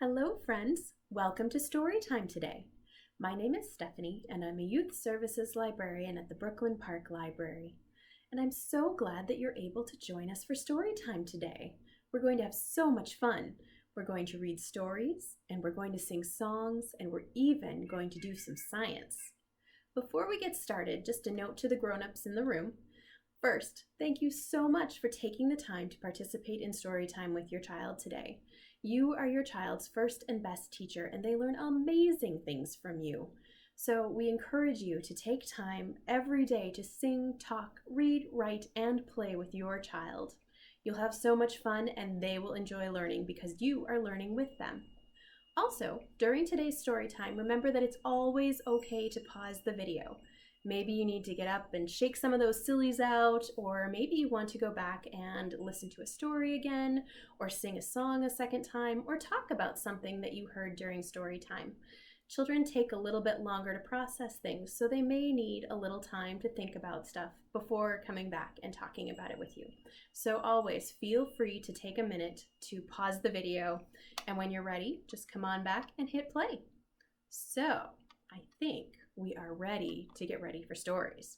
Hello friends, welcome to Storytime today. My name is Stephanie and I'm a Youth Services Librarian at the Brooklyn Park Library. And I'm so glad that you're able to join us for Storytime today. We're going to have so much fun. We're going to read stories and we're going to sing songs and we're even going to do some science. Before we get started, just a note to the grown-ups in the room. First, thank you so much for taking the time to participate in Storytime with your child today. You are your child's first and best teacher, and they learn amazing things from you. So we encourage you to take time every day to sing, talk, read, write, and play with your child. You'll have so much fun, and they will enjoy learning because you are learning with them. Also, during today's story time, remember that it's always okay to pause the video. Maybe you need to get up and shake some of those sillies out, or maybe you want to go back and listen to a story again, or sing a song a second time, or talk about something that you heard during story time. Children take a little bit longer to process things, so they may need a little time to think about stuff before coming back and talking about it with you. So always feel free to take a minute to pause the video, and when you're ready, just come on back and hit play. So, I think we are ready to get ready for stories.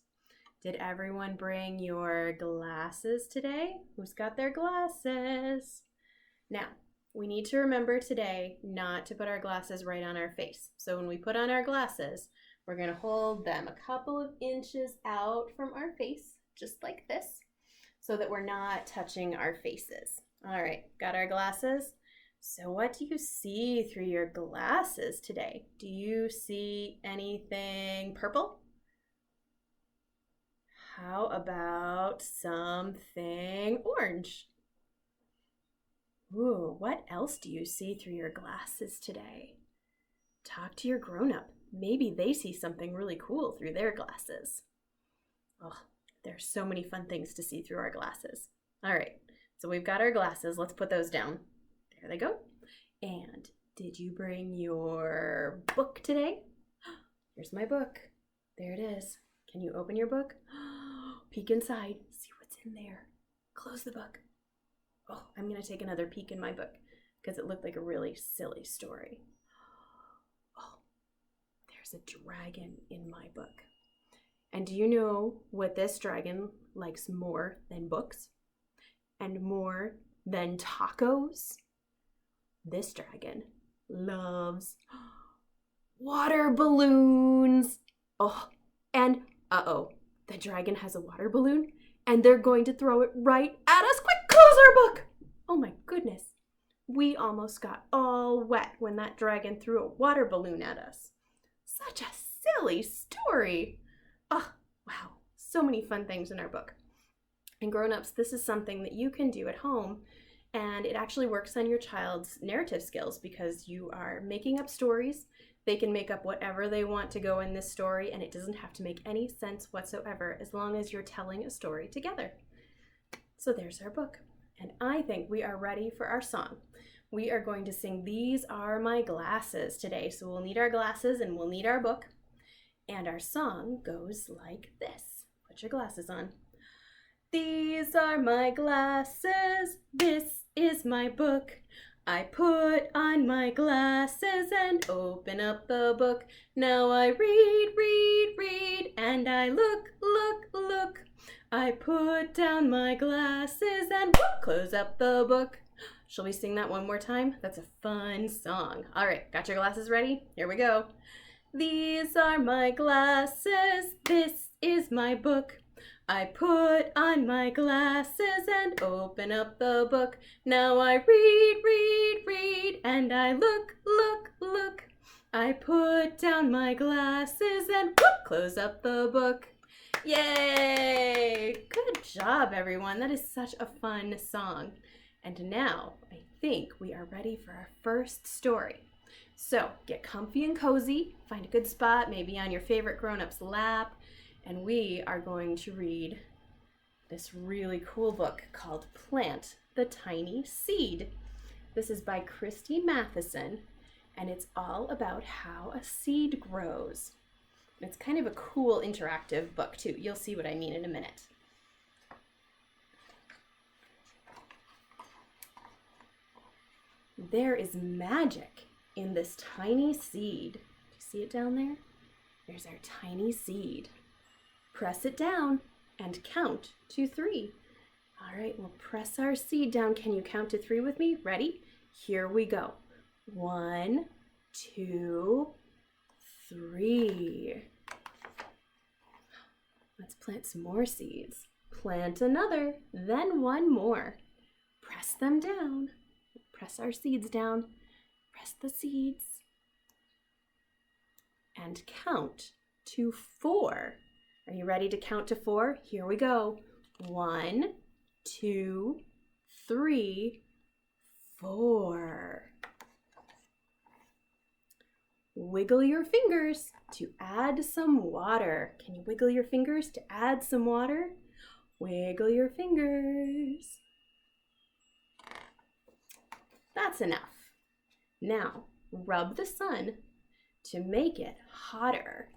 Did everyone bring your glasses today? Who's got their glasses? Now, we need to remember today not to put our glasses right on our face. So when we put on our glasses, we're going to hold them a couple of inches out from our face, just like this, so that we're not touching our faces. All right, got our glasses? So what do you see through your glasses today? Do you see anything purple? How about something orange? Ooh, what else do you see through your glasses today? Talk to your grown-up. Maybe they see something really cool through their glasses. Oh, there's so many fun things to see through our glasses. All right, so we've got our glasses. Let's put those down. There they go. And did you bring your book today? Here's my book. There it is. Can you open your book? Peek inside. See what's in there. Close the book. Oh, I'm going to take another peek in my book because it looked like a really silly story. Oh, there's a dragon in my book. And do you know what this dragon likes more than books? And more than tacos? This dragon loves water balloons. Oh, and the dragon has a water balloon and they're going to throw it right at us. Quick, close our book. Oh my goodness. We almost got all wet when that dragon threw a water balloon at us. Such a silly story. Oh, wow. So many fun things in our book. And grown-ups, this is something that you can do at home. And it actually works on your child's narrative skills because you are making up stories. They can make up whatever they want to go in this story, and it doesn't have to make any sense whatsoever as long as you're telling a story together. So there's our book. And I think we are ready for our song. We are going to sing These Are My Glasses today. So we'll need our glasses and we'll need our book. And our song goes like this. Put your glasses on. These are my glasses, this is my book. I put on my glasses and open up the book. Now I read, and I look. I put down my glasses and close up the book. Shall we sing that one more time? That's a fun song. All right, got your glasses ready? Here we go. These are my glasses, this is my book. I put on my glasses and open up the book. Now I read, and I look. I put down my glasses and close up the book. Yay! Good job, everyone. That is such a fun song. And now I think we are ready for our first story. So get comfy and cozy, find a good spot, maybe on your favorite grown-up's lap, and we are going to read this really cool book called Plant the Tiny Seed. This is by Christy Matheson, and it's all about how a seed grows. It's kind of a cool interactive book too. You'll see what I mean in a minute. There is magic in this tiny seed. Do you see it down there? There's our tiny seed. Press it down and count to 3. All right, we'll press our seed down. Can you count to 3 with me? Ready? Here we go. 1, 2, 3. Let's plant some more seeds. Plant another, then one more. Press them down. Press our seeds down. Press the seeds. And count to 4. Are you ready to count to 4? Here we go. 1, 2, 3, 4. Wiggle your fingers to add some water. Can you wiggle your fingers to add some water? Wiggle your fingers. That's enough. Now, rub the sun to make it hotter.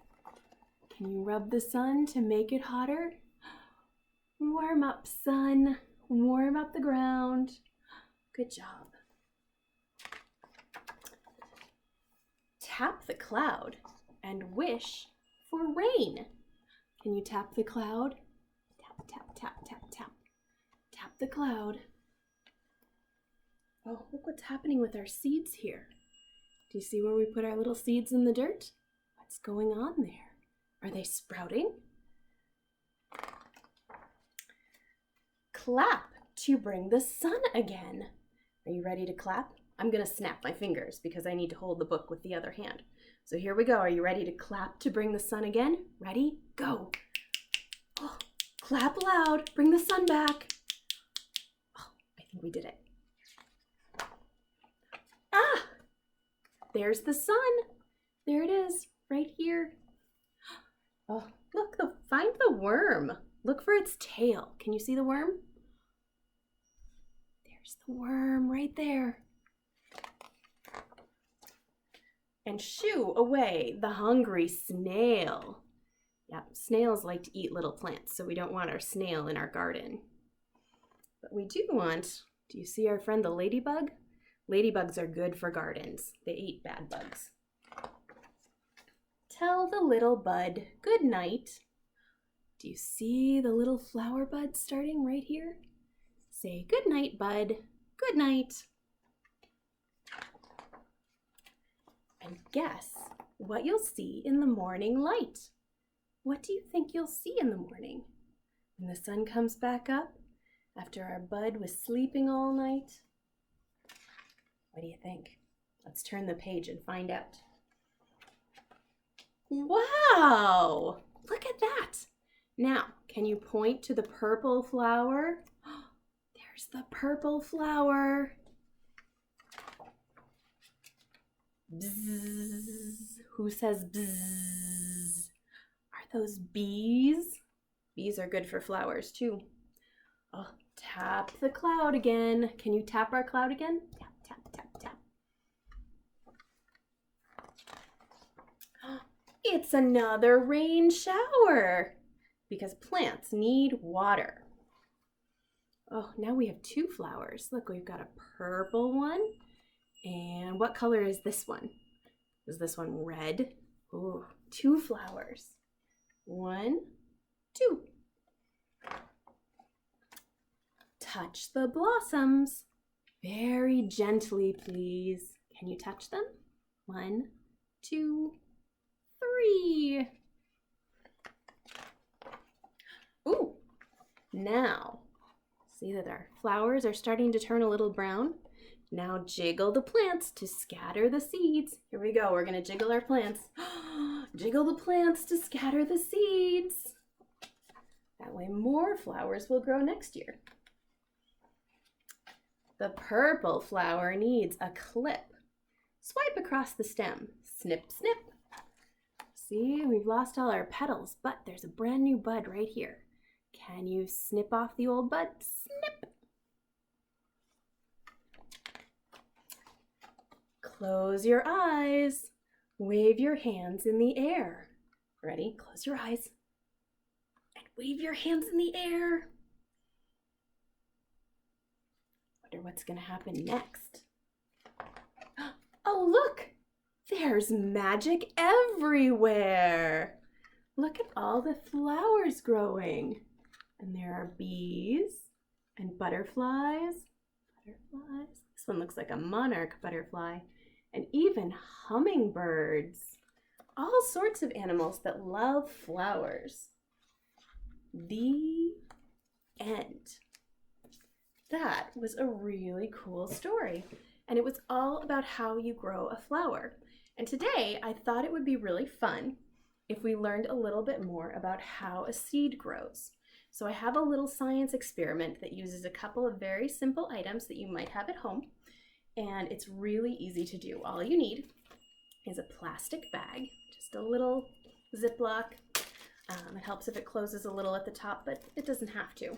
Can you rub the sun to make it hotter? Warm up, sun. Warm up the ground. Good job. Tap the cloud and wish for rain. Can you tap the cloud? Tap, tap, tap, tap, tap. Tap the cloud. Oh, look what's happening with our seeds here. Do you see where we put our little seeds in the dirt? What's going on there? Are they sprouting? Clap to bring the sun again. Are you ready to clap? I'm going to snap my fingers because I need to hold the book with the other hand. So here we go. Are you ready to clap to bring the sun again? Ready? Go. Oh, clap loud. Bring the sun back. Oh, I think we did it. Ah! There's the sun. There it is, right here. Oh, look, find the worm. Look for its tail. Can you see the worm? There's the worm right there. And shoo away the hungry snail. Yeah, snails like to eat little plants, so we don't want our snail in our garden. But we do want, do you see our friend the ladybug? Ladybugs are good for gardens. They eat bad bugs. Tell the little bud good night. Do you see the little flower bud starting right here? Say good night, bud. Good night. And guess what you'll see in the morning light. What do you think you'll see in the morning? When the sun comes back up after our bud was sleeping all night? What do you think? Let's turn the page and find out. Wow! Look at that! Now, can you point to the purple flower? There's the purple flower. Bzzz. Who says bzzz? Are those bees? Bees are good for flowers too. Oh, tap the cloud again. Can you tap our cloud again? Tap, tap, tap, tap. It's another rain shower because plants need water. Oh, now we have 2 flowers. Look, we've got a purple one. And what color is this one? Is this one red? Ooh, 2 flowers. 1, 2. Touch the blossoms. Very gently, please. Can you touch them? 1, 2, 3. Ooh, now, see that our flowers are starting to turn a little brown? Now jiggle the plants to scatter the seeds. Here we go, we're gonna jiggle our plants. Jiggle the plants to scatter the seeds. That way more flowers will grow next year. The purple flower needs a clip. Swipe across the stem. Snip, snip. See, we've lost all our petals, but there's a brand new bud right here. Can you snip off the old bud? Snip. Close your eyes. Wave your hands in the air. Ready? Close your eyes. And wave your hands in the air. Wonder what's going to happen next. Oh, look! There's magic everywhere! Look at all the flowers growing. And there are bees and butterflies. Butterflies. This one looks like a monarch butterfly. And even hummingbirds. All sorts of animals that love flowers. The end. That was a really cool story. And it was all about how you grow a flower. And today I thought it would be really fun if we learned a little bit more about how a seed grows. So I have a little science experiment that uses a couple of very simple items that you might have at home, and it's really easy to do. All you need is a plastic bag, just a little Ziploc. It helps if it closes a little at the top, but it doesn't have to.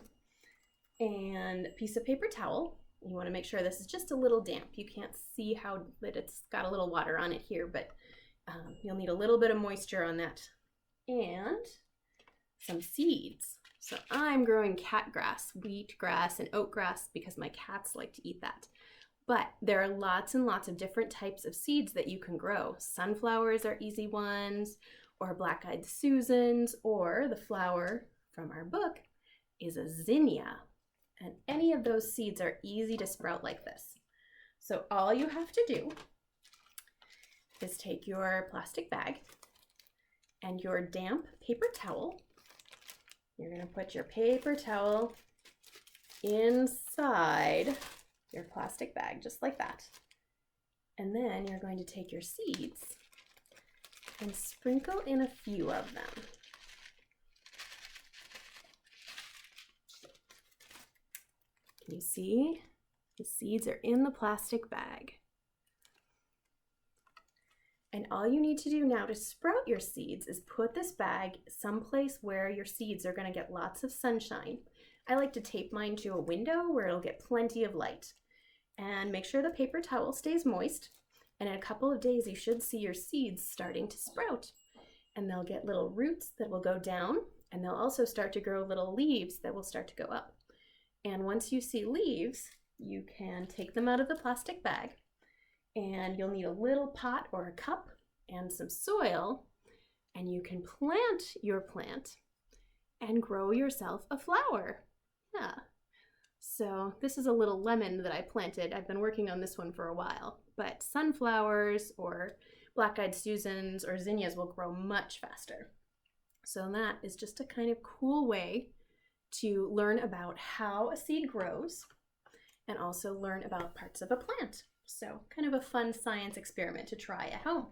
And a piece of paper towel. You want to make sure this is just a little damp. You can't see how that it's got a little water on it here, but you'll need a little bit of moisture on that. And some seeds. So I'm growing catgrass, wheatgrass, and oatgrass because my cats like to eat that. But there are lots and lots of different types of seeds that you can grow. Sunflowers are easy ones, or black-eyed Susans, or the flower from our book is a zinnia. And any of those seeds are easy to sprout like this. So all you have to do is take your plastic bag and your damp paper towel. You're going to put your paper towel inside your plastic bag, just like that. And then you're going to take your seeds and sprinkle in a few of them. Can you see? The seeds are in the plastic bag. And all you need to do now to sprout your seeds is put this bag someplace where your seeds are going to get lots of sunshine. I like to tape mine to a window where it'll get plenty of light. And make sure the paper towel stays moist. And in a couple of days, you should see your seeds starting to sprout. And they'll get little roots that will go down, and they'll also start to grow little leaves that will start to go up. And once you see leaves, you can take them out of the plastic bag, and you'll need a little pot or a cup and some soil, and you can plant your plant and grow yourself a flower. Yeah. So this is a little lemon that I planted. I've been working on this one for a while, but sunflowers or black-eyed Susans or zinnias will grow much faster. So that is just a kind of cool way to learn about how a seed grows and also learn about parts of a plant. So kind of a fun science experiment to try at home.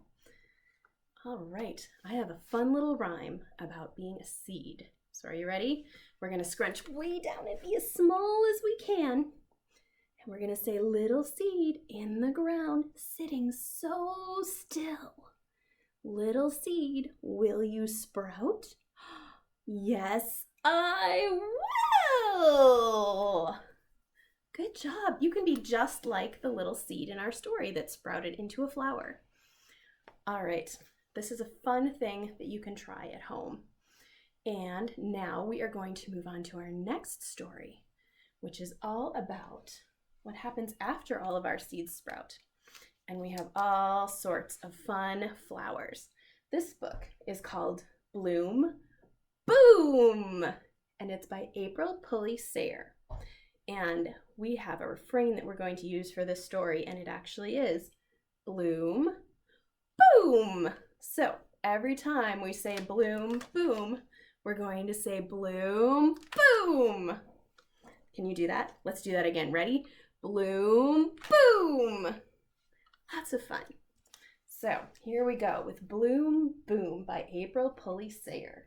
All right, I have a fun little rhyme about being a seed. So are you ready? We're gonna scrunch way down and be as small as we can. And we're gonna say, little seed in the ground, sitting so still. Little seed, will you sprout? Yes, I will. Good job. You can be just like the little seed in our story that sprouted into a flower. All right, this is a fun thing that you can try at home. And now we are going to move on to our next story, which is all about what happens after all of our seeds sprout. And we have all sorts of fun flowers. This book is called Bloom Boom, and it's by April Pulley Sayre. And we have a refrain that we're going to use for this story, and it actually is bloom boom. So every time we say bloom boom, we're going to say bloom boom. Can you do that? Let's do that again. Ready? Bloom boom. Lots of fun. So here we go with Bloom Boom by April Pulley Sayre.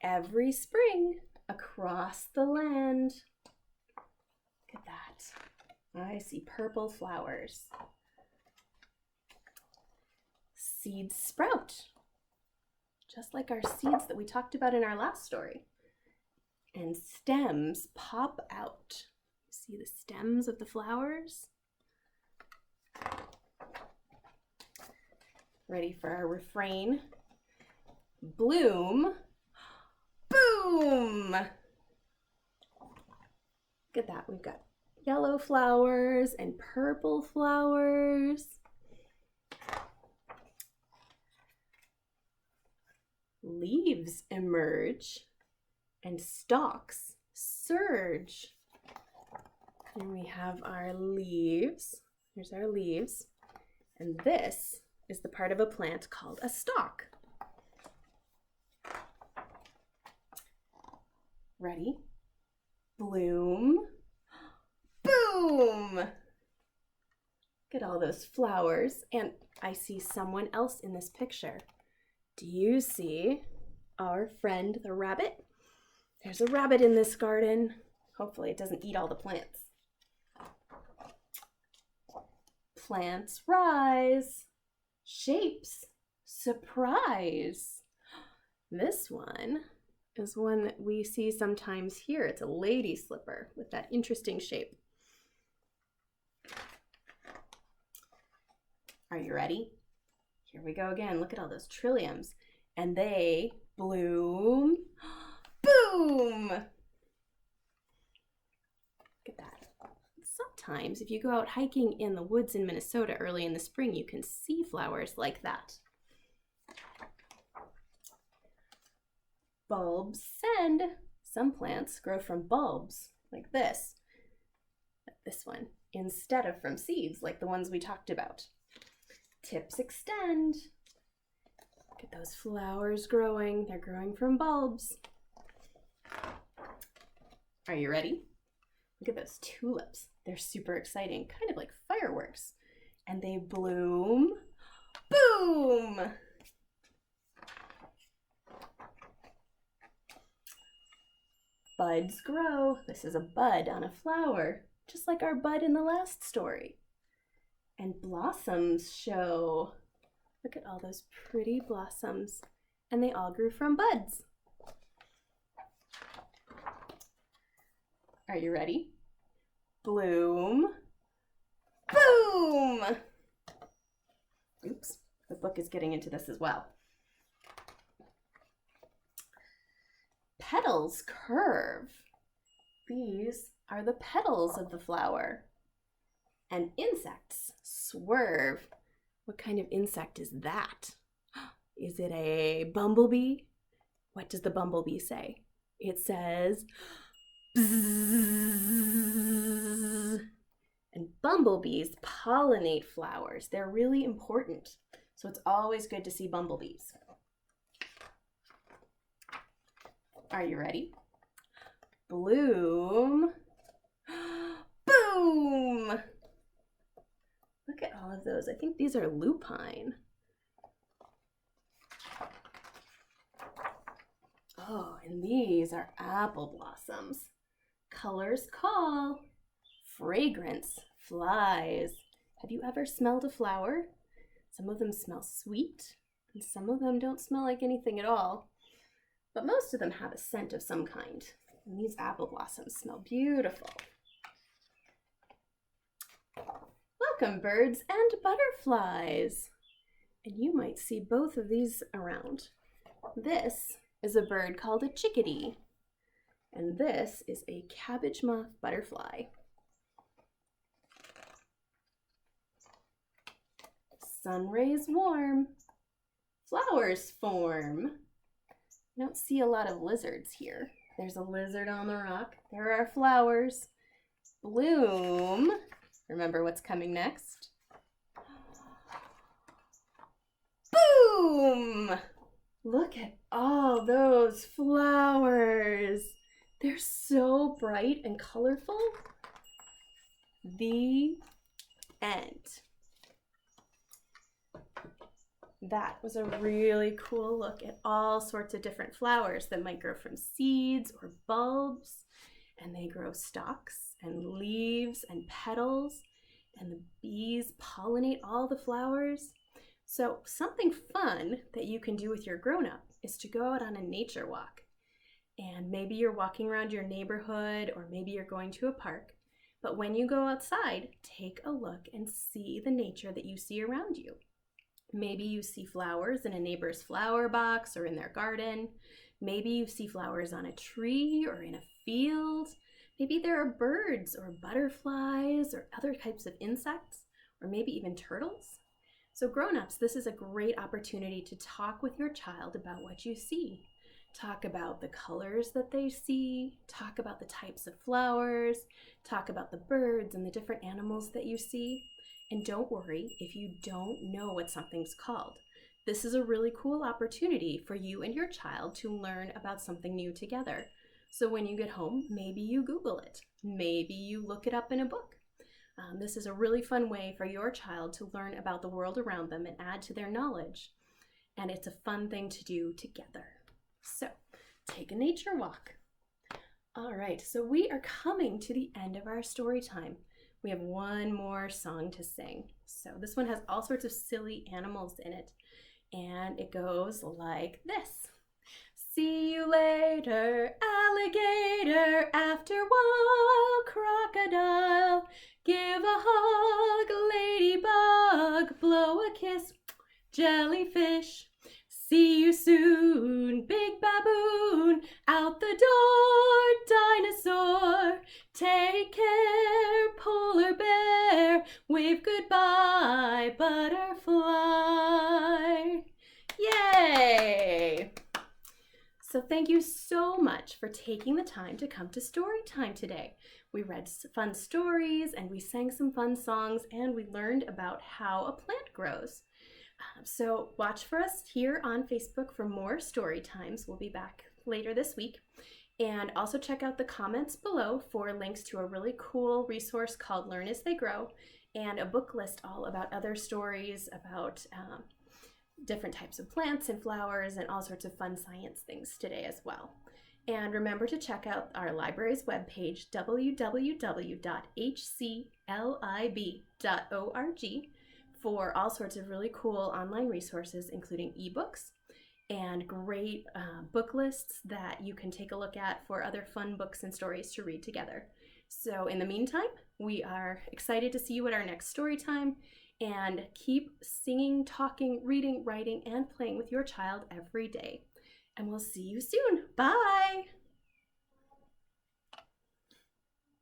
Every spring across the land. Look at that. I see purple flowers. Seeds sprout, just like our seeds that we talked about in our last story. And stems pop out. See the stems of the flowers? Ready for our refrain? Bloom boom. Look at that. We've got yellow flowers and purple flowers. Leaves emerge and stalks surge. Here we have our leaves. Here's our leaves. And this is the part of a plant called a stalk. Ready? Bloom. Boom! Look at all those flowers. And I see someone else in this picture. Do you see our friend the rabbit? There's a rabbit in this garden. Hopefully it doesn't eat all the plants. Plants rise. Shapes surprise. This one is one that we see sometimes here. It's a lady slipper with that interesting shape. Are you ready? Here we go again. Look at all those trilliums. And they bloom. Boom! Look at that. Sometimes if you go out hiking in the woods in Minnesota early in the spring, you can see flowers like that. Bulbs send. Some plants grow from bulbs like this one, instead of from seeds like the ones we talked about. Tips extend. Look at those flowers growing. They're growing from bulbs. Are you ready? Look at those tulips. They're super exciting, kind of like fireworks. And they bloom. Boom! Buds grow. This is a bud on a flower, just like our bud in the last story. And blossoms show. Look at all those pretty blossoms. And they all grew from buds. Are you ready? Bloom. Boom! Oops, the book is getting into this as well. Petals curve. These are the petals of the flower. And insects swerve. What kind of insect is that? Is it a bumblebee? What does the bumblebee say? It says bzzz. And bumblebees pollinate flowers. They're really important. So it's always good to see bumblebees. Are you ready? Bloom. Boom! Look at all of those. I think these are lupine. Oh, and these are apple blossoms. Colors call. Fragrance flies. Have you ever smelled a flower? Some of them smell sweet, and some of them don't smell like anything at all. But most of them have a scent of some kind. And these apple blossoms smell beautiful. Welcome, birds and butterflies. And you might see both of these around. This is a bird called a chickadee. And this is a cabbage moth butterfly. Sun rays warm. Flowers form. I don't see a lot of lizards here. There's a lizard on the rock. There are flowers. Bloom. Remember what's coming next? Boom! Look at all those flowers. They're so bright and colorful. The end. That was a really cool look at all sorts of different flowers that might grow from seeds or bulbs, and they grow stalks and leaves and petals, and the bees pollinate all the flowers. So something fun that you can do with your grown-up is to go out on a nature walk. And maybe you're walking around your neighborhood, or maybe you're going to a park. But when you go outside, take a look and see the nature that you see around you. Maybe you see flowers in a neighbor's flower box or in their garden. Maybe you see flowers on a tree or in a field. Maybe there are birds or butterflies or other types of insects, or maybe even turtles. So grown-ups, this is a great opportunity to talk with your child about what you see. Talk about the colors that they see, talk about the types of flowers, talk about the birds and the different animals that you see. And don't worry if you don't know what something's called. This is a really cool opportunity for you and your child to learn about something new together. So when you get home, maybe you Google it. Maybe you look it up in a book. This is a really fun way for your child to learn about the world around them and add to their knowledge. And it's a fun thing to do together. So take a nature walk. All right, so we are coming to the end of our story time. We have one more song to sing. So this one has all sorts of silly animals in it. And it goes like this. See you later, alligator, after a while, crocodile. Give a hug, ladybug, blow a kiss, jellyfish. See you soon, big baboon, out the door, dinosaur. Take care, polar bear, wave goodbye, butterfly. Yay! So thank you so much for taking the time to come to Storytime today. We read fun stories and we sang some fun songs and we learned about how a plant grows. So watch for us here on Facebook for more story times. We'll be back later this week. And also check out the comments below for links to a really cool resource called Learn as They Grow and a book list all about other stories about different types of plants and flowers and all sorts of fun science things today as well. And remember to check out our library's webpage, www.hclib.org, for all sorts of really cool online resources, including ebooks and great book lists that you can take a look at for other fun books and stories to read together. So in the meantime, we are excited to see you at our next story time, and keep singing, talking, reading, writing, and playing with your child every day. And we'll see you soon. Bye!